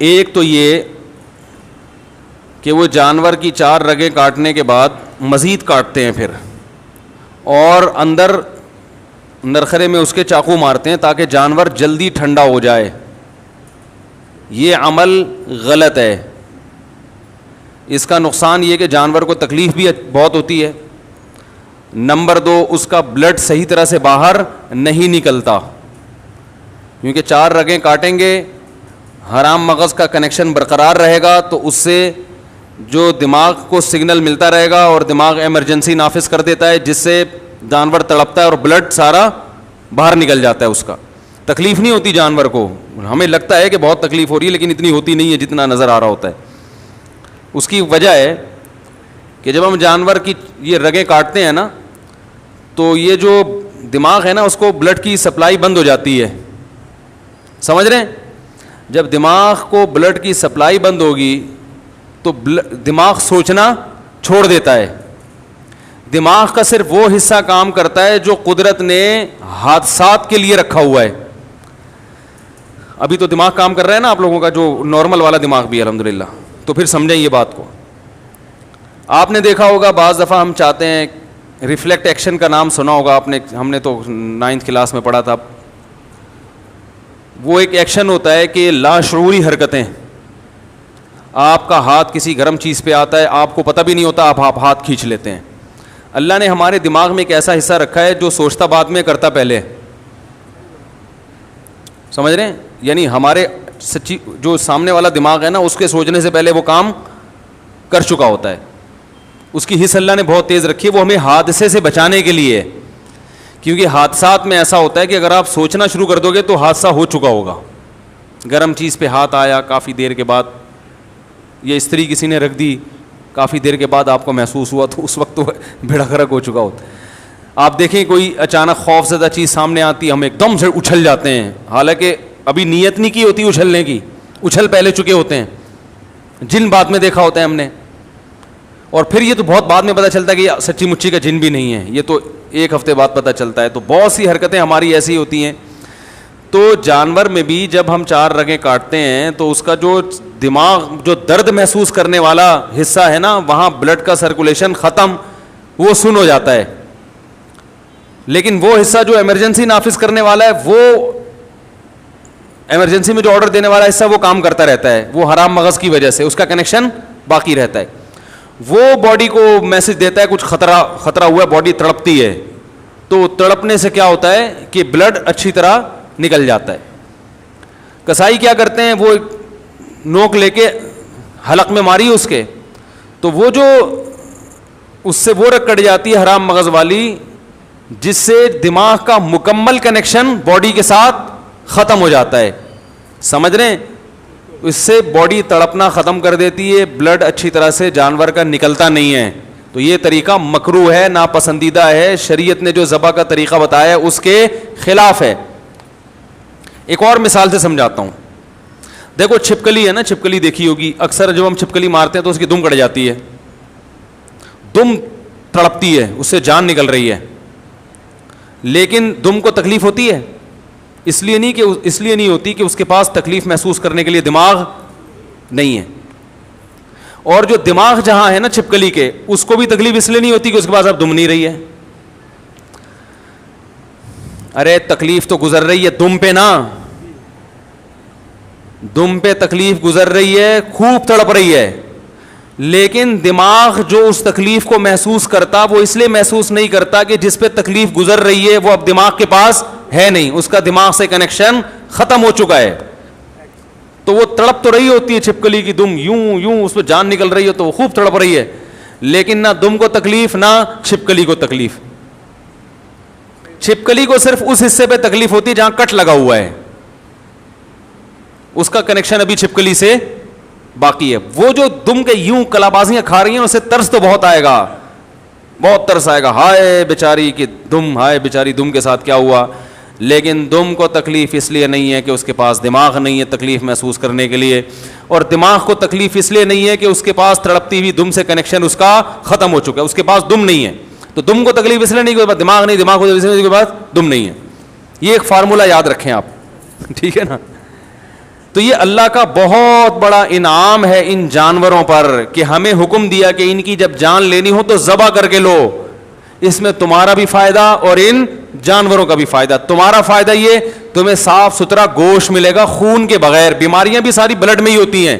ایک تو یہ کہ وہ جانور کی 4 رگیں کاٹنے کے بعد مزید کاٹتے ہیں پھر، اور اندر نرخرے میں اس کے چاقو مارتے ہیں تاکہ جانور جلدی ٹھنڈا ہو جائے. یہ عمل غلط ہے. اس کا نقصان یہ کہ جانور کو تکلیف بھی بہت ہوتی ہے. نمبر 2، اس کا بلڈ صحیح طرح سے باہر نہیں نکلتا، کیونکہ 4 رگیں کاٹیں گے، حرام مغز کا کنیکشن برقرار رہے گا تو اس سے جو دماغ کو سگنل ملتا رہے گا اور دماغ ایمرجنسی نافذ کر دیتا ہے، جس سے جانور تڑپتا ہے اور بلڈ سارا باہر نکل جاتا ہے. اس کا تکلیف نہیں ہوتی جانور کو. ہمیں لگتا ہے کہ بہت تکلیف ہو رہی ہے لیکن اتنی ہوتی نہیں ہے جتنا نظر آ رہا ہوتا ہے. اس کی وجہ ہے کہ جب ہم جانور کی یہ رگیں کاٹتے ہیں نا تو یہ جو دماغ ہے نا اس کو بلڈ کی سپلائی بند ہو جاتی ہے. سمجھ رہے ہیں؟ جب دماغ کو بلڈ کی سپلائی بند ہوگی تو دماغ سوچنا چھوڑ دیتا ہے. دماغ کا صرف وہ حصہ کام کرتا ہے جو قدرت نے حادثات کے لیے رکھا ہوا ہے. ابھی تو دماغ کام کر رہا ہے نا آپ لوگوں کا، جو نارمل والا دماغ بھی الحمدللہ. تو پھر سمجھیں یہ بات کو. آپ نے دیکھا ہوگا بعض دفعہ ہم چاہتے ہیں، ریفلیکٹ ایکشن کا نام سنا ہوگا آپ نے، ہم نے تو 9th کلاس میں پڑھا تھا. وہ ایک ایکشن ہوتا ہے کہ لاشعوری حرکتیں. آپ کا ہاتھ کسی گرم چیز پہ آتا ہے، آپ کو پتہ بھی نہیں ہوتا، آپ ہاتھ کھینچ لیتے ہیں. اللہ نے ہمارے دماغ میں ایک ایسا حصہ رکھا ہے جو سوچتا بعد میں کرتا پہلے. سمجھ رہے ہیں؟ یعنی ہمارے سچی جو سامنے والا دماغ ہے نا اس کے سوچنے سے پہلے وہ کام کر چکا ہوتا ہے. اس کی حص اللہ نے بہت تیز رکھی ہے، وہ ہمیں حادثے سے بچانے کے لیے. کیونکہ حادثات میں ایسا ہوتا ہے کہ اگر آپ سوچنا شروع کر دو گے تو حادثہ ہو چکا ہوگا. گرم چیز پہ ہاتھ آیا، کافی دیر کے بعد یہ استری کسی نے رکھ دی، کافی دیر کے بعد آپ کو محسوس ہوا تو اس وقت تو بھیڑا گرک ہو چکا ہوتا ہے. آپ دیکھیں کوئی اچانک خوف زدہ چیز سامنے آتی ہے، ہم ایک دم سے اچھل جاتے ہیں، حالانکہ ابھی نیت نہیں کی ہوتی اچھلنے کی، اچھل پہلے چکے ہوتے ہیں. جن بعد میں دیکھا ہوتا ہے ہم نے، اور پھر یہ تو بہت بعد میں پتہ چلتا ہے کہ یہ سچی مچی کا جن بھی نہیں ہے، یہ تو 1 ہفتے بعد پتہ چلتا ہے. تو بہت سی حرکتیں ہماری ایسی ہوتی ہیں. تو جانور میں بھی جب ہم 4 رگیں کاٹتے ہیں تو اس کا جو دماغ جو درد محسوس کرنے والا حصہ ہے نا، وہاں بلڈ کا سرکولیشن ختم، وہ سن ہو جاتا ہے. لیکن وہ حصہ جو ایمرجنسی نافذ کرنے والا ہے، وہ ایمرجنسی میں جو آرڈر دینے والا حصہ وہ کام کرتا رہتا ہے. وہ حرام مغز کی وجہ سے اس کا کنیکشن باقی رہتا ہے. وہ باڈی کو میسج دیتا ہے کچھ خطرہ ہوا ہے، باڈی تڑپتی ہے. تو تڑپنے سے کیا ہوتا ہے کہ بلڈ اچھی طرح نکل جاتا ہے. کسائی کیا کرتے ہیں، وہ نوک لے کے حلق میں ماری اس کے، تو وہ جو اس سے وہ رگ کٹ جاتی ہے حرام مغز والی، جس سے دماغ کا مکمل کنیکشن باڈی کے ساتھ ختم ہو جاتا ہے. سمجھ رہے ہیں؟ اس سے باڈی تڑپنا ختم کر دیتی ہے، بلڈ اچھی طرح سے جانور کا نکلتا نہیں ہے. تو یہ طریقہ مکروہ ہے، ناپسندیدہ ہے. شریعت نے جو ذبح کا طریقہ بتایا ہے اس کے خلاف ہے. ایک اور مثال سے سمجھاتا ہوں. دیکھو چھپکلی ہے نا، چھپکلی دیکھی ہوگی. اکثر جب ہم چھپکلی مارتے ہیں تو اس کی دم کٹ جاتی ہے، دم تڑپتی ہے، اس سے جان نکل رہی ہے. لیکن دم کو تکلیف ہوتی ہے؟ اس لیے نہیں ہوتی کہ اس کے پاس تکلیف محسوس کرنے کے لیے دماغ نہیں ہے. اور جو دماغ جہاں ہے نا چھپکلی کے، اس کو بھی تکلیف اس لیے نہیں ہوتی کہ اس کے پاس اب دم نہیں رہی ہے. ارے تکلیف تو گزر رہی ہے دم پہ نا، دم پہ تکلیف گزر رہی ہے، خوب تڑپ رہی ہے. لیکن دماغ جو اس تکلیف کو محسوس کرتا، وہ اس لیے محسوس نہیں کرتا کہ جس پہ تکلیف گزر رہی ہے وہ اب دماغ کے پاس ہے نہیں، اس کا دماغ سے کنیکشن ختم ہو چکا ہے. تو وہ تڑپ تو رہی ہوتی ہے چھپکلی کی دم، یوں اس پہ جان نکل رہی ہے تو وہ خوب تڑپ رہی ہے، لیکن نہ دم کو تکلیف نہ چھپکلی کو تکلیف. چھپکلی کو صرف اس حصے پہ تکلیف ہوتی ہے جہاں کٹ لگا ہوا ہے، اس کا کنیکشن ابھی چھپکلی سے باقی ہے. وہ جو دم کے یوں کلابازیاں کھا رہی ہیں اسے ترس تو بہت آئے گا، بہت ترس آئے گا، ہائے بیچاری کی دم، ہائے بیچاری دم کے ساتھ کیا ہوا. لیکن دم کو تکلیف اس لیے نہیں ہے کہ اس کے پاس دماغ نہیں ہے تکلیف محسوس کرنے کے لیے، اور دماغ کو تکلیف اس لیے نہیں ہے کہ اس کے پاس تڑپتی ہوئی دم سے کنیکشن اس کا ختم ہو چکا ہے، اس کے پاس دم نہیں ہے. تو دم کو تکلیف اس لیے نہیں کہ دماغ نہیں، دماغ کو اس لیے کے پاس دم نہیں ہے. یہ ایک فارمولہ یاد رکھیں آپ، ٹھیک ہے نا. تو یہ اللہ کا بہت بڑا انعام ہے ان جانوروں پر کہ ہمیں حکم دیا کہ ان کی جب جان لینی ہو تو ذبح کر کے لو. اس میں تمہارا بھی فائدہ اور ان جانوروں کا بھی فائدہ. تمہارا فائدہ یہ تمہیں صاف ستھرا گوشت ملے گا خون کے بغیر. بیماریاں بھی ساری بلڈ میں ہی ہوتی ہیں,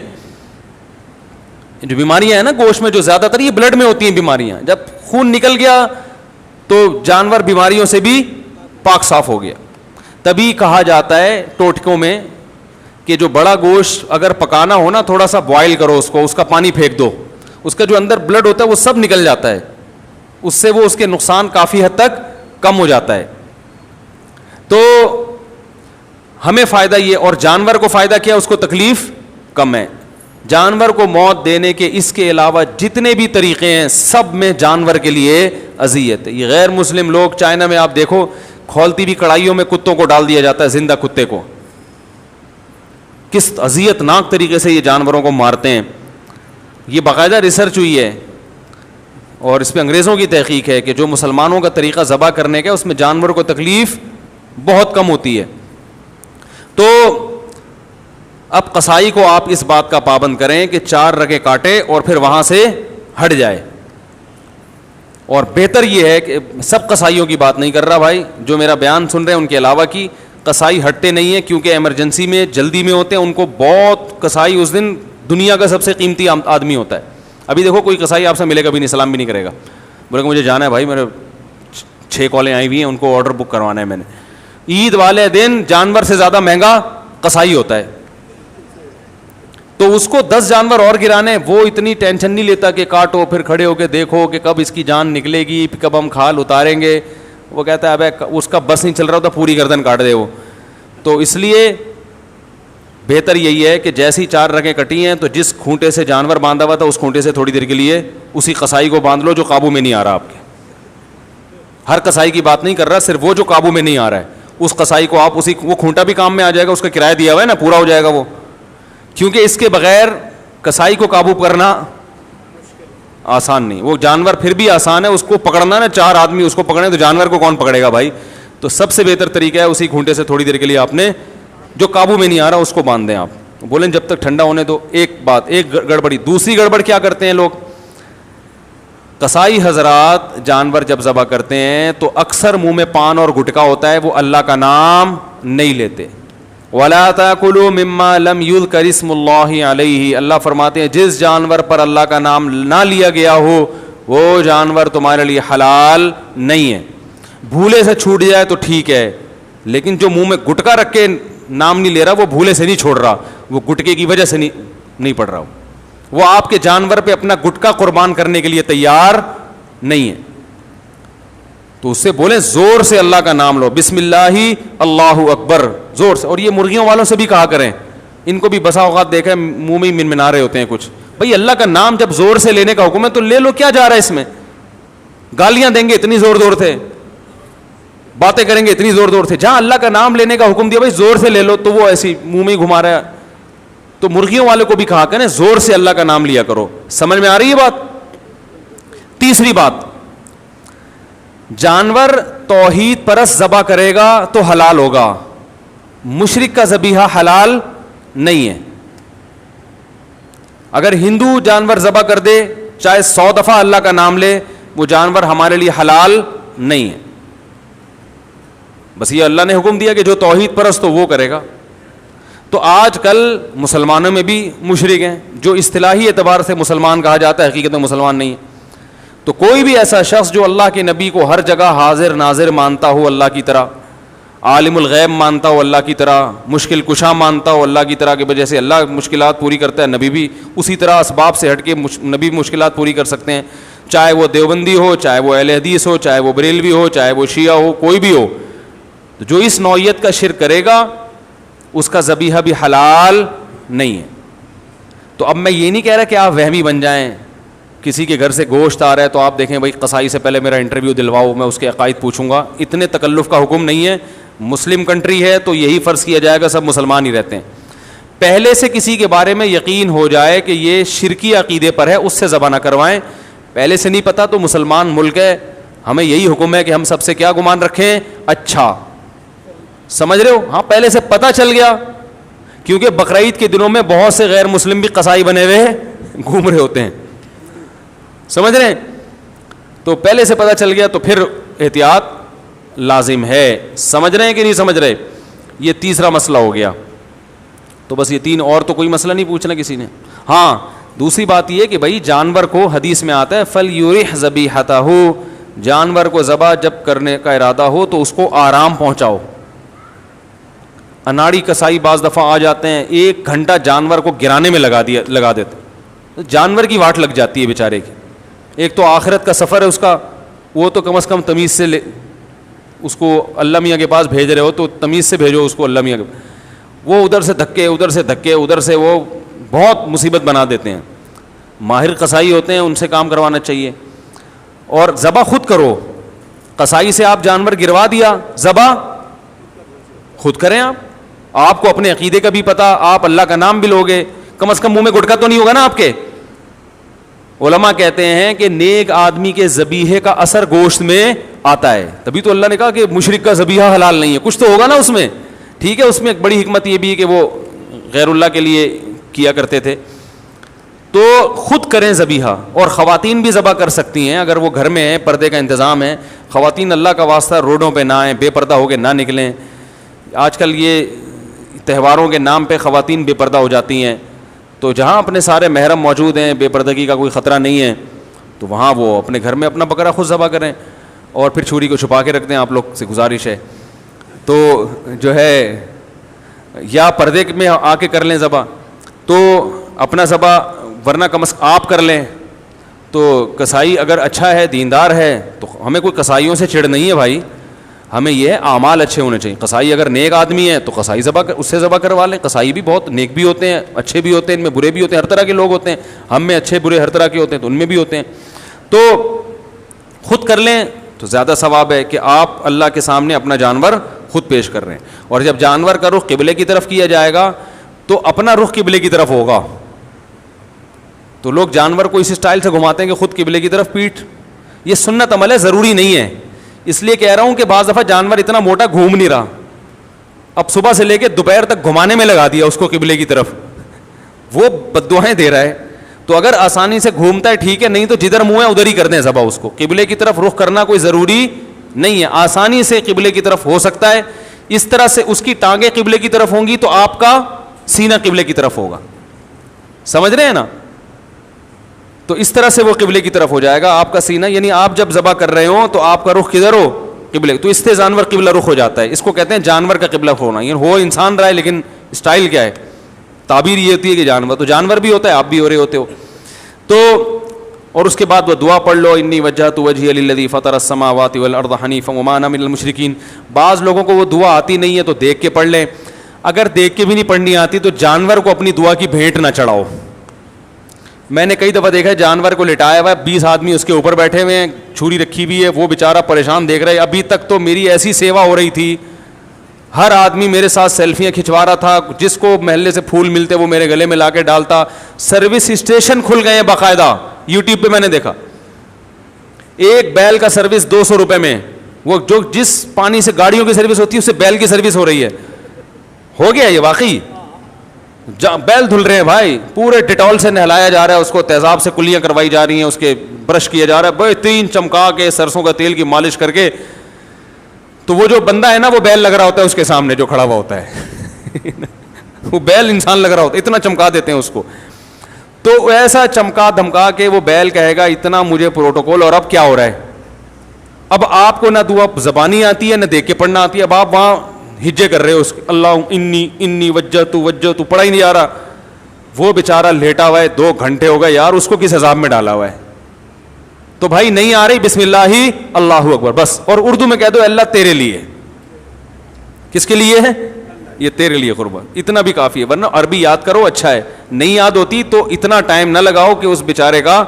جو بیماریاں ہیں نا گوشت میں جو زیادہ تر یہ بلڈ میں ہوتی ہیں بیماریاں. جب خون نکل گیا تو جانور بیماریوں سے بھی پاک صاف ہو گیا. تبھی کہا جاتا ہے ٹوٹکوں میں کہ جو بڑا گوشت اگر پکانا ہو نا تھوڑا سا بوائل کرو اس کو, اس کا پانی پھینک دو, اس کا جو اندر بلڈ ہوتا ہے وہ سب نکل جاتا ہے, اس سے وہ اس کے نقصان کافی حد تک کم ہو جاتا ہے. تو ہمیں فائدہ یہ, اور جانور کو فائدہ کیا, اس کو تکلیف کم ہے. جانور کو موت دینے کے اس کے علاوہ جتنے بھی طریقے ہیں سب میں جانور کے لیے اذیت ہے. یہ غیر مسلم لوگ چائنا میں آپ دیکھو کھولتی بھی کڑھائیوں میں کتوں کو ڈال دیا جاتا ہے, زندہ کتے کو, کس اذیت ناک طریقے سے یہ جانوروں کو مارتے ہیں. یہ باقاعدہ ریسرچ ہوئی ہے اور اس پہ انگریزوں کی تحقیق ہے کہ جو مسلمانوں کا طریقہ ذبح کرنے کا اس میں جانور کو تکلیف بہت کم ہوتی ہے. تو اب قصائی کو آپ اس بات کا پابند کریں کہ 4 رگیں کاٹے اور پھر وہاں سے ہٹ جائے. اور بہتر یہ ہے کہ سب قصائیوں کی بات نہیں کر رہا بھائی, جو میرا بیان سن رہے ہیں ان کے علاوہ کی قصائی ہٹتے نہیں ہیں کیونکہ ایمرجنسی میں جلدی میں ہوتے ہیں. ان کو بہت قصائی اس دن دنیا کا سب سے قیمتی آدمی ہوتا ہے. ابھی دیکھو کوئی قصائی آپ سے ملے گا بھی نہیں, سلام بھی نہیں کرے گا, بولے کہ مجھے جانا ہے بھائی, میرے 6 کالیں آئی ہوئی ہیں, ان کو آرڈر بک کروانا ہے میں نے. عید والے دن جانور سے زیادہ مہنگا قصائی ہوتا ہے. تو اس کو 10 جانور اور گرانے, وہ اتنی ٹینشن نہیں لیتا کہ کاٹو پھر کھڑے ہو کے دیکھو کہ کب اس کی جان نکلے گی, کب ہم کھال اتاریں گے. وہ کہتا ہے ابے اس کا بس نہیں چل رہا ہوتا, پوری گردن کاٹ دے وہ. تو اس لیے بہتر یہی ہے کہ جیسی 4 رگیں کٹی ہیں تو جس کھونٹے سے جانور باندھا ہوا تھا اس کھونٹے سے تھوڑی دیر کے لیے اسی قصائی کو باندھ لو جو قابو میں نہیں آ رہا آپ کے. ہر قصائی کی بات نہیں کر رہا, صرف وہ جو قابو میں نہیں آ رہا ہے اس قصائی کو آپ اسی, وہ کھونٹا بھی کام میں آ جائے گا, اس کا کرایہ دیا ہوا ہے نا, پورا ہو جائے گا وہ. کیونکہ اس کے بغیر قصائی کو قابو کرنا آسان نہیں. وہ جانور پھر بھی آسان ہے, اس کو پکڑنا نا 4 آدمی اس کو پکڑے تو جانور کو کون پکڑے گا بھائی. تو سب سے بہتر طریقہ ہے اسی کھونٹے سے تھوڑی دیر کے لیے آپ نے جو قابو میں نہیں آ رہا اس کو باندھ دیں. آپ بولیں جب تک ٹھنڈا ہونے دو. ایک بات, ایک گڑبڑی. دوسری گڑبڑ کیا کرتے ہیں لوگ, قصائی حضرات جانور جب ذبح کرتے ہیں تو اکثر منہ میں پان اور گٹکا ہوتا ہے, وہ اللہ کا نام نہیں لیتے. وَلَا تَأْكُلُوا مِمَّا لَمْ يُذْكَرِ اسْمُ اللَّهِ عَلَيْهِ, اللہ فرماتے ہیں جس جانور پر اللہ کا نام نہ لیا گیا ہو وہ جانور تمہارے لیے حلال نہیں ہے. بھولے سے چھوٹ جائے تو ٹھیک ہے, لیکن جو منہ میں گٹکا رکھ کے نام نہیں لے رہا وہ بھولے سے نہیں چھوڑ رہا, وہ گٹکے کی وجہ سے نہیں پڑ رہا, وہ آپ کے جانور پہ اپنا گٹکا قربان کرنے کے لیے تیار نہیں ہے. تو اس سے بولیں زور سے اللہ کا نام لو, بسم اللہ اللہ اکبر, زور سے. اور یہ مرغیوں والوں سے بھی کہا کریں, ان کو بھی بسا اوقات دیکھا ہے منہ میں ہی منمنا رہے ہوتے ہیں کچھ. بھائی اللہ کا نام جب زور سے لینے کا حکم ہے تو لے لو, کیا جا رہا ہے اس میں. گالیاں دیں گے اتنی زور زور سے, باتیں کریں گے اتنی زور زور سے. جہاں اللہ کا نام لینے کا حکم دیا بھائی زور سے لے لو, تو وہ ایسی منہ میں ہی گھما رہا ہے. تو مرغیوں والے کو بھی کہا کریں زور سے اللہ کا نام لیا کرو. سمجھ میں آ رہی ہے بات. تیسری بات, جانور توحید پرست ذبح کرے گا تو حلال ہوگا, مشرک کا ذبیحہ حلال نہیں ہے. اگر ہندو جانور ذبح کر دے چاہے 100 دفعہ اللہ کا نام لے, وہ جانور ہمارے لیے حلال نہیں ہے. بس یہ اللہ نے حکم دیا کہ جو توحید پرست ہو وہ کرے گا. تو آج کل مسلمانوں میں بھی مشرک ہیں جو اصطلاحی اعتبار سے مسلمان کہا جاتا ہے, حقیقت میں مسلمان نہیں ہے. تو کوئی بھی ایسا شخص جو اللہ کے نبی کو ہر جگہ حاضر ناظر مانتا ہو اللہ کی طرح, عالم الغیب مانتا ہو اللہ کی طرح, مشکل کشا مانتا ہو اللہ کی طرح, کہ جیسے اللہ مشکلات پوری کرتا ہے نبی بھی اسی طرح اسباب سے ہٹ کے نبی مشکلات پوری کر سکتے ہیں, چاہے وہ دیوبندی ہو, چاہے وہ اہل حدیث ہو, چاہے وہ بریلوی ہو, چاہے وہ شیعہ ہو, کوئی بھی ہو. جو اس نوعیت کا شرک کرے گا اس کا ذبیحہ بھی حلال نہیں ہے. تو اب میں یہ نہیں کہہ رہا کہ آپ وہمی بن جائیں, کسی کے گھر سے گوشت آ رہا ہے تو آپ دیکھیں بھائی قصائی سے پہلے میرا انٹرویو دلواؤ, میں اس کے عقائد پوچھوں گا. اتنے تکلف کا حکم نہیں ہے. مسلم کنٹری ہے تو یہی فرض کیا جائے گا سب مسلمان ہی رہتے ہیں. پہلے سے کسی کے بارے میں یقین ہو جائے کہ یہ شرکی عقیدے پر ہے, اس سے ذبح نہ کروائیں. پہلے سے نہیں پتا تو مسلمان ملک ہے, ہمیں یہی حکم ہے کہ ہم سب سے کیا گمان رکھیں, اچھا. سمجھ رہے ہو؟ ہاں پہلے سے پتہ چل گیا کیونکہ بقرعید کے دنوں میں بہت سے غیر مسلم بھی قصائی بنے ہوئے گھوم رہے ہوتے ہیں, سمجھ رہے ہیں؟ تو پہلے سے پتہ چل گیا تو پھر احتیاط لازم ہے. سمجھ رہے ہیں کہ نہیں سمجھ رہے؟ یہ تیسرا مسئلہ ہو گیا. تو بس یہ تین, اور تو کوئی مسئلہ نہیں پوچھنا کسی نے. ہاں دوسری بات یہ کہ بھائی جانور کو حدیث میں آتا ہے فَلْيُرِحْ ذَبِيحَتَهُ, جانور کو ذبح جب کرنے کا ارادہ ہو تو اس کو آرام پہنچاؤ. اناڑی کسائی بعض دفعہ آ جاتے ہیں 1 گھنٹہ جانور کو گرانے میں لگا دیتے, جانور کی واٹ لگ جاتی ہے بیچارے کی. ایک تو آخرت کا سفر ہے اس کا, وہ تو کم از کم تمیز سے اس کو اللہ میاں کے پاس بھیج رہے ہو تو تمیز سے بھیجو اس کو اللہ میاں کے. وہ ادھر سے دھکے ادھر سے وہ بہت مصیبت بنا دیتے ہیں. ماہر قصائی ہوتے ہیں, ان سے کام کروانا چاہیے. اور ذبح خود کرو, قصائی سے آپ جانور گروا دیا, ذبح خود کریں. آپ کو اپنے عقیدے کا بھی پتہ, آپ اللہ کا نام بھی لوگے, کم از کم منہ میں گٹکا تو نہیں ہوگا نا آپ کے. علماء کہتے ہیں کہ نیک آدمی کے ذبیحے کا اثر گوشت میں آتا ہے, تبھی تو اللہ نے کہا کہ مشرک کا ذبیحہ حلال نہیں ہے, کچھ تو ہوگا نا اس میں. ٹھیک ہے, اس میں ایک بڑی حکمت یہ بھی ہے کہ وہ غیر اللہ کے لیے کیا کرتے تھے. تو خود کریں ذبیحہ, اور خواتین بھی ذبح کر سکتی ہیں اگر وہ گھر میں ہیں, پردے کا انتظام ہے. خواتین اللہ کا واسطہ روڈوں پہ نہ آئیں, بے پردہ ہو کے نہ نکلیں. آج کل یہ تہواروں کے نام پہ خواتین بے پردہ ہو جاتی ہیں, تو جہاں اپنے سارے محرم موجود ہیں, بے پردگی کا کوئی خطرہ نہیں ہے, تو وہاں وہ اپنے گھر میں اپنا بکرا خود ذبح کریں, اور پھر چھری کو چھپا کے رکھ دیں. آپ لوگ سے گزارش ہے تو جو ہے, یا پردے میں آ کے کر لیں ذبح, تو اپنا ذبح, ورنہ کم از کم آپ کر لیں. تو کسائی اگر اچھا ہے, دیندار ہے, تو ہمیں کوئی کسائیوں سے چڑ نہیں ہے بھائی, ہمیں یہ ہے اعمال اچھے ہونے چاہیے. قصائی اگر نیک آدمی ہے تو قصائی اس سے ذبح کروا لیں. قصائی بھی بہت نیک بھی ہوتے ہیں, اچھے بھی ہوتے ہیں, ان میں برے بھی ہوتے ہیں, ہر طرح کے لوگ ہوتے ہیں. ہم میں اچھے برے ہر طرح کے ہوتے ہیں, تو ان میں بھی ہوتے ہیں. تو خود کر لیں تو زیادہ ثواب ہے کہ آپ اللہ کے سامنے اپنا جانور خود پیش کر رہے ہیں. اور جب جانور کا رخ قبلے کی طرف کیا جائے گا تو اپنا رخ قبلے کی طرف ہوگا. تو لوگ جانور کو اس اسٹائل سے گھماتے ہیں کہ خود قبلے کی طرف پیٹھ, یہ سنت عمل ہے, ضروری نہیں ہے. اس لیے کہہ رہا ہوں کہ بعض دفعہ جانور اتنا موٹا گھوم نہیں رہا, اب صبح سے لے کے دوپہر تک گھمانے میں لگا دیا اس کو قبلے کی طرف, وہ بددعائیں دے رہا ہے. تو اگر آسانی سے گھومتا ہے ٹھیک ہے, نہیں تو جدھر منہ ہے ادھر ہی کر دیں ذبح. اس کو قبلے کی طرف رخ کرنا کوئی ضروری نہیں ہے, آسانی سے قبلے کی طرف ہو سکتا ہے. اس طرح سے اس کی ٹانگیں قبلے کی طرف ہوں گی تو آپ کا سینہ قبلے کی طرف ہوگا. سمجھ رہے ہیں نا؟ تو اس طرح سے وہ قبلے کی طرف ہو جائے گا آپ کا سینہ, یعنی آپ جب ذبح کر رہے ہوں تو آپ کا رخ کدھر ہو؟ قبلے. تو اس سے جانور قبلہ رخ ہو جاتا ہے. اس کو کہتے ہیں جانور کا قبلہ ہونا, یعنی ہو انسان رہا ہے لیکن اسٹائل کیا ہے, تعبیر یہ ہوتی ہے کہ جانور, تو جانور بھی ہوتا ہے, آپ بھی ہو رہے ہوتے ہو. تو اور اس کے بعد وہ دعا پڑھ لو, انی وجہت وجہی للذی فطر السماوات والارض حنیفا وما انا من المشرکین. بعض لوگوں کو وہ دعا آتی نہیں ہے تو دیکھ کے پڑھ لیں. اگر دیکھ کے بھی نہیں پڑھنی آتی تو جانور کو اپنی دعا کی بھیٹ نہ چڑھاؤ. میں نے کئی دفعہ دیکھا ہے جانور کو لٹایا ہوا ہے, 20 آدمی اس کے اوپر بیٹھے ہوئے ہیں, چھری رکھی ہوئی ہے, وہ بیچارہ پریشان دیکھ رہا ہے. ابھی تک تو میری ایسی سیوا ہو رہی تھی, ہر آدمی میرے ساتھ سیلفیاں کھنچوا رہا تھا, جس کو محلے سے پھول ملتے وہ میرے گلے میں لا کے ڈالتا. سروس اسٹیشن کھل گئے ہیں باقاعدہ, یوٹیوب پہ میں نے دیکھا. ایک بیل کا سروس 200 روپے میں, وہ جو جس پانی سے گاڑیوں کی سروس ہوتی ہے اس سے بیل کی سروس ہو رہی ہے. ہو گیا یہ واقعی, بیل دھل رہے ہیں بھائی, پورے ڈیٹول سے نہلایا جا رہا ہے, اس کو تیزاب سے کلیاں کروائی جا رہی ہیں, اس کے برش کیا جا رہا ہے, بھائی 3 چمکا کے سرسوں کا تیل کی مالش کر کے. تو وہ جو بندہ ہے نا وہ بیل لگ رہا ہوتا ہے اس کے سامنے جو کھڑا ہوا ہوتا ہے وہ بیل انسان لگ رہا ہوتا ہے, اتنا چمکا دیتے ہیں اس کو. تو ایسا چمکا دھمکا کے وہ بیل کہے گا اتنا مجھے پروٹوکول. اور اب کیا ہو رہا ہے, اب آپ کو نہ دعا زبانی آتی ہے نہ دیکھ کے پڑھنا آتی ہے, اب آپ وہاں ہجے کر رہے ہو اس اللہ انی وجہت پڑھا ہی نہیں جا رہا. وہ بیچارہ لیٹا ہوا ہے, 2 گھنٹے ہو گئے یار, اس کو کس عذاب میں ڈالا ہوا ہے. تو بھائی نہیں آ رہی, بسم اللہ ہی اللہ اکبر بس, اور اردو میں کہہ دو اللہ تیرے لیے. کس کے لیے ہے یہ؟ تیرے لیے قربان, اتنا بھی کافی ہے. ورنہ عربی یاد کرو اچھا ہے, نہیں یاد ہوتی تو اتنا ٹائم نہ لگاؤ کہ اس بیچارے کا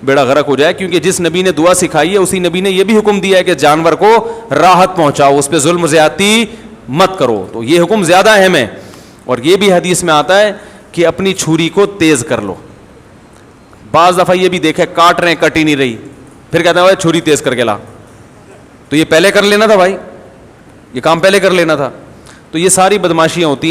بیڑا غرق ہو جائے. کیونکہ جس نبی نے دعا سکھائی ہے اسی نبی نے یہ بھی حکم دیا ہے کہ جانور کو راحت پہنچاؤ, اس پہ ظلم زیادتی مت کرو. تو یہ حکم زیادہ اہم ہے. اور یہ بھی حدیث میں آتا ہے کہ اپنی چھری کو تیز کر لو. بعض دفعہ یہ بھی دیکھا کاٹ رہے ہیں, کٹ ہی نہیں رہی, پھر کہتا ہے بھائی چھری تیز کر کے لا. تو یہ پہلے کر لینا تھا بھائی, یہ کام پہلے کر لینا تھا. تو یہ ساری بدماشیاں ہوتی ہیں.